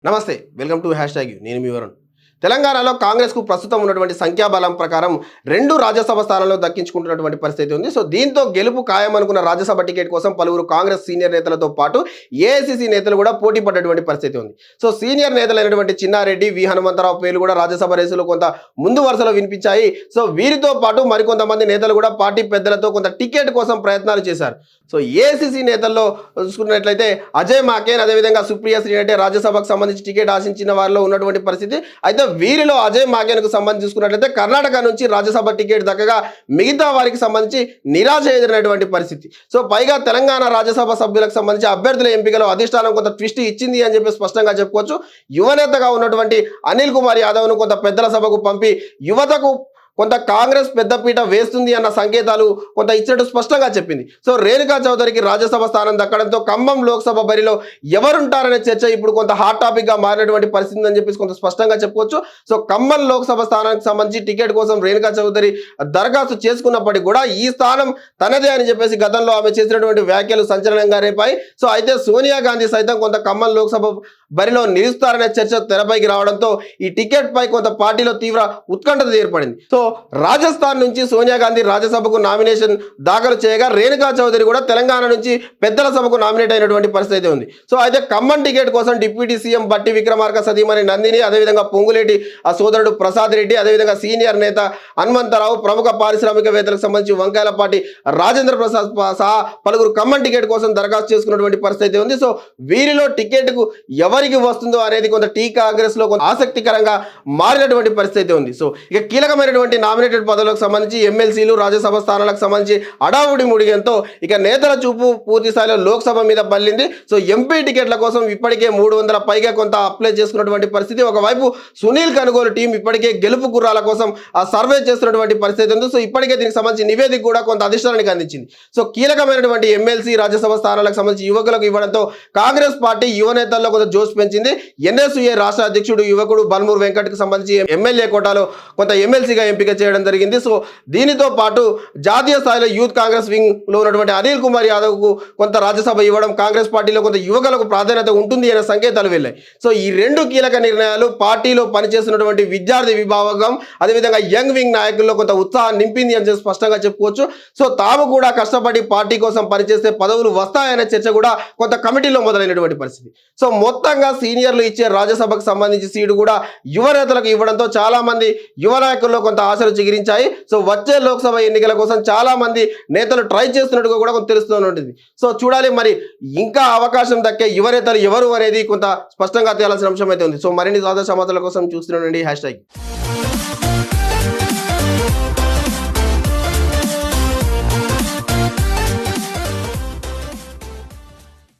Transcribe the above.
నమస్తే, welcome to hash tag you. నేను మీ వరుణ్. తెలంగాణలో కాంగ్రెస్కు ప్రస్తుతం ఉన్నటువంటి సంఖ్యాబలం ప్రకారం 2 రాజ్యసభ స్థానాల్లో దక్కించుకుంటున్నటువంటి పరిస్థితి ఉంది. సో దీంతో గెలుపు ఖాయమనుకున్న రాజ్యసభ టికెట్ కోసం పలువురు కాంగ్రెస్ సీనియర్ నేతలతో పాటు ఏఐసీసీ నేతలు కూడా పోటీ పడ్డటువంటి పరిస్థితి ఉంది. సో సీనియర్ నేతలైనటువంటి చిన్నారెడ్డి, వి హనుమంతరావు పేర్లు కూడా రాజ్యసభ రేసులో కొంత ముందు వరుసలో వినిపించాయి. సో వీరితో పాటు మరికొంతమంది నేతలు కూడా పార్టీ పెద్దలతో కొంత టికెట్ కోసం ప్రయత్నాలు చేశారు. సో ఏఐసీసీ నేతల్లో చూసుకున్నట్లయితే అజయ్ మాకేన్, అదేవిధంగా సుప్రియా శ్రీనటే రాజ్యసభకు సంబంధించి టికెట్ ఆశించిన వారిలో ఉన్నటువంటి పరిస్థితి. అయితే వీరిలో అజయ్ మాకేన్కు సంబంధించి చూసుకున్నట్లయితే కర్ణాటక నుంచి రాజ్యసభ టికెట్ దక్కగా మిగతా వారికి సంబంధించి నిరాశ ఎదురైనటువంటి పరిస్థితి. సో పైగా తెలంగాణ రాజ్యసభ సభ్యులకు సంబంధించి అభ్యర్థుల ఎంపికలో అధిష్టానం కొంత ట్విస్ట్ ఇచ్చింది అని చెప్పి స్పష్టంగా చెప్పుకోవచ్చు. యువనేతగా ఉన్నటువంటి అనిల్ కుమార్ యాదవ్ను కొంత పెద్దల సభకు పంపి యువతకు కొంత కాంగ్రెస్ పెద్దపీట వేస్తుంది అన్న సంకేతాలు కొంత ఇచ్చినట్టు స్పష్టంగా చెప్పింది. సో రేణుకా చౌదరికి రాజ్యసభ స్థానం దక్కడంతో ఖమ్మం లోక్సభ బరిలో ఎవరుంటారనే చర్చ ఇప్పుడు కొంత హాట్ టాపిక్ గా మారినటువంటి పరిస్థితి అని చెప్పేసి కొంత స్పష్టంగా చెప్పుకోవచ్చు. సో ఖమ్మం లోక్సభ స్థానానికి సంబంధించి టికెట్ కోసం రేణుకా చౌదరి దరఖాస్తు చేసుకున్నప్పటికీ కూడా ఈ స్థానం తనదే అని చెప్పేసి గతంలో ఆమె చేసినటువంటి వ్యాఖ్యలు సంచలనంగా రేపాయి. సో అయితే సోనియా గాంధీ సైతం కొంత ఖమ్మం లోక్సభ బరిలో నిలుస్తారనే చర్చ తెరపైకి రావడంతో ఈ టికెట్ పై కొంత పార్టీలో తీవ్ర ఉత్కంఠత ఏర్పడింది. సో రాజస్థాన్ నుంచి సోనియా గాంధీ రాజ్యసభకు నామినేషన్ దాఖలు చేయగా రేణుకా చౌదరి కూడా తెలంగాణ నుంచి పెద్దల సభకు నామినేట్ అయినటువంటి పరిస్థితి ఉంది. సో అయితే ఖమ్మం టికెట్ కోసం డిప్యూటీ సీఎం బట్టి విక్రమార్క సతీమణి నందిని, అదేవిధంగా పొంగులేటి ఆ సోదరుడు ప్రసాద్ రెడ్డి, అదేవిధంగా సీనియర్ నేత హనుమంతరావు, ప్రముఖ పారిశ్రామికవేత్తలకు సంబంధించి వంకాయలపాటి రాజేంద్ర ప్రసాద్ సహా పలువురు ఖమ్మం టికెట్ కోసం దరఖాస్తు చేసుకున్నటువంటి పరిస్థితి ఉంది. సో వీరిలో టికెట్ కు ఎవరికి వస్తుందో అనేది కొంత టీ కాంగ్రెస్ లో కొంత ఆసక్తికరంగా మారినటువంటి పరిస్థితి ఉంది. సో ఇక కీలకమైనటువంటి నామినేటెడ్ పదవులకు సంబంధించి ఎమ్మెల్సీలు, రాజ్యసభ స్థానాలకు సంబంధించి అడావుడి ముడిగంతో ఇక నేతల చూపు పూర్తి స్థాయిలో లోక్సభ మీద పల్లింది. సో ఎంపీ టికెట్ల కోసం ఇప్పటికే 300 పైగా కొంత అప్లై చేసుకున్నటువంటి పరిస్థితి. ఒకవైపు సునీల్ కనుగోలు టీం ఇప్పటికే గెలుపు గుర్రాల కోసం ఆ సర్వే చేస్తున్నటువంటి పరిస్థితి ఉంది. సో ఇప్పటికే దీనికి సంబంధించి నివేదిక కూడా కొంత అధిష్టానానికి అందించింది. సో కీలకమైనటువంటి ఎమ్మెల్సీ, రాజ్యసభ స్థానాలకు సంబంధించి యువకులకు ఇవ్వడంతో కాంగ్రెస్ పార్టీ యువ నేతల్లో కొంత జోష్ పెంచింది. ఎన్ఎస్యుఏ రాష్ట్ర అధ్యక్షుడు యువకుడు బల్మూర్ వెంకట్కి సంబంధించి ఎమ్మెల్యే కోటాలో కొంత ఎమ్మెల్సీగా ఎంపిక చేయడం జరిగింది. సో దీనితో పాటు జాతీయ స్థాయిలో యూత్ కాంగ్రెస్ వింగ్ లో ఉన్నటువంటి అనిల్ కుమార్ యాదవ్ కు కొంత రాజ్యసభ ఇవ్వడం కాంగ్రెస్ పార్టీలో కొంత యువకులకు ప్రాధాన్యత ఉంటుంది అనే సంకేతాలు వెళ్ళాయి. సో ఈ 2 కీలక నిర్ణయాలు పార్టీలో పనిచేస్తున్నటువంటి విద్యార్థి విభాగం, అదేవిధంగా యంగ్ వింగ్ నాయకుల్లో కొంత ఉత్సాహం నింపింది అని స్పష్టంగా చెప్పుకోవచ్చు. సో తాము కూడా కష్టపడి పార్టీ కోసం పనిచేస్తే పదవులు వస్తాయనే చర్చ కూడా కొంత కమిటీలో మొదలైనటువంటి పరిస్థితి. సో మొత్తంగా సీనియర్లు ఇచ్చే రాజ్యసభకు సంబంధించి సీటు కూడా యువ నేతలకు ఇవ్వడంతో చాలా మంది యువ నాయకుల్లో కొంత ఆశలు చిగురించాయి. సో వచ్చే లోక్సభ ఎన్నికల కోసం చాలా మంది నేతలు ట్రై చేస్తున్నట్టుగా కూడా కొంత తెలుస్తూనే. సో చూడాలి మరి ఇంకా అవకాశం దక్కే యువ నేతలు ఎవరు అనేది కొంత స్పష్టంగా తేలాల్సిన అంశం అయితే ఉంది. సో మరిన్ని తాజా సమాచారాల కోసం చూస్తున్నానండి హ్యాష్ ట్యాగ్.